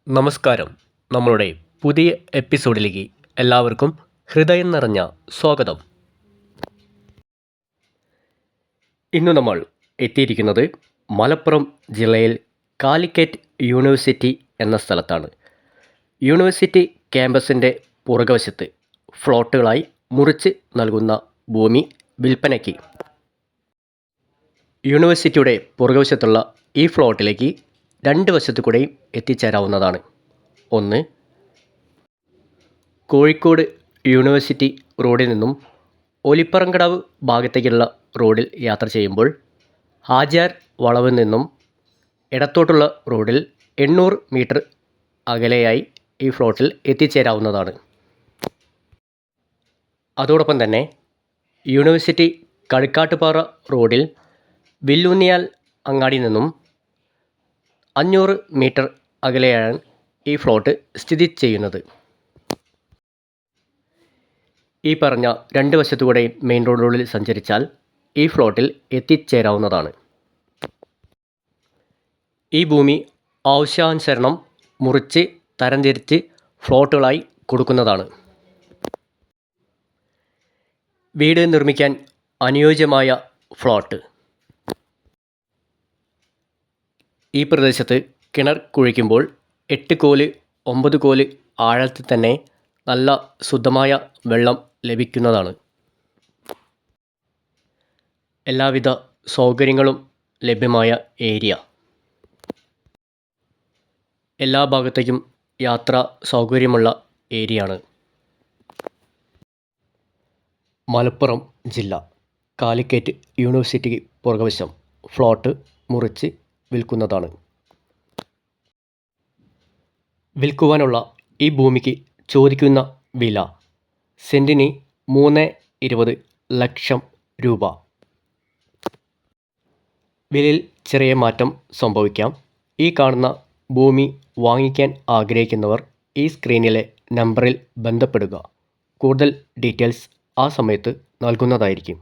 നമസ്കാരം. നമ്മളുടെ പുതിയ എപ്പിസോഡിലേക്ക് എല്ലാവർക്കും ഹൃദയം നിറഞ്ഞ സ്വാഗതം. ഇന്ന് നമ്മൾ എത്തിയിരിക്കുന്നത് മലപ്പുറം ജില്ലയിൽ കാലിക്കറ്റ് യൂണിവേഴ്സിറ്റി എന്ന സ്ഥലത്താണ്. യൂണിവേഴ്സിറ്റി ക്യാമ്പസിൻ്റെ പുറകുവശത്ത് ഫ്ലോട്ടുകളായി മുറിച്ച് നൽകുന്ന ഭൂമി വിൽപ്പനയ്ക്ക്. യൂണിവേഴ്സിറ്റിയുടെ പുറകുവശത്തുള്ള ഈ ഫ്ലോട്ടിലേക്ക് രണ്ട് വശത്തു കൂടെയും എത്തിച്ചേരാവുന്നതാണ്. ഒന്ന്, കോഴിക്കോട് യൂണിവേഴ്സിറ്റി റോഡിൽ നിന്നും ഒലിപ്പറങ്കടവ് ഭാഗത്തേക്കുള്ള റോഡിൽ യാത്ര ചെയ്യുമ്പോൾ ഹാജിയാർ വളവിൽ നിന്നും ഇടത്തോട്ടുള്ള റോഡിൽ 800 മീറ്റർ അകലെയായി ഈ ഫ്ലോട്ടിൽ എത്തിച്ചേരാവുന്നതാണ്. അതോടൊപ്പം തന്നെ യൂണിവേഴ്സിറ്റി കളിക്കാട്ടുപാറ റോഡിൽ വില്ലൂന്നിയാൽ അങ്ങാടി നിന്നും 500 മീറ്റർ അകലെയാണ് ഈ ഫ്ലോട്ട് സ്ഥിതി ചെയ്യുന്നത്. ഈ പറഞ്ഞ രണ്ട് വശത്തുകൂടെയും മെയിൻ റോഡുകളിൽ സഞ്ചരിച്ചാൽ ഈ ഫ്ലോട്ടിൽ എത്തിച്ചേരാവുന്നതാണ്. ഈ ഭൂമി ആവശ്യാനുസരണം മുറിച്ച് തരംതിരിച്ച് ഫ്ലോട്ടുകളായി കൊടുക്കുന്നതാണ്. വീട് നിർമ്മിക്കാൻ അനുയോജ്യമായ ഫ്ലോട്ട്. ഈ പ്രദേശത്ത് കിണർ കുഴിക്കുമ്പോൾ 8 കോല് 9 കോല് ആഴത്തിൽ തന്നെ നല്ല ശുദ്ധമായ വെള്ളം ലഭിക്കുന്നതാണ്. എല്ലാവിധ സൗകര്യങ്ങളും ലഭ്യമായ ഏരിയ. എല്ലാ ഭാഗത്തേക്കും യാത്രാ സൗകര്യമുള്ള ഏരിയയാണ്. മലപ്പുറം ജില്ല കാലിക്കറ്റ് യൂണിവേഴ്സിറ്റിക്ക് പുറകുവശം ഫ്ലോട്ട് മുറിച്ച് വിൽക്കുന്നതാണ്. വിൽക്കുവാനുള്ള ഈ ഭൂമിക്ക് ചോദിക്കുന്ന വില സെൻറ്റിന് 3.20 ലക്ഷം രൂപ. വിലയിൽ ചെറിയ മാറ്റം സംഭവിക്കാം. ഈ കാണുന്ന ഭൂമി വാങ്ങിക്കാൻ ആഗ്രഹിക്കുന്നവർ ഈ സ്ക്രീനിലെ നമ്പറിൽ ബന്ധപ്പെടുക. കൂടുതൽ ഡീറ്റെയിൽസ് ആ സമയത്ത് നൽകുന്നതായിരിക്കും.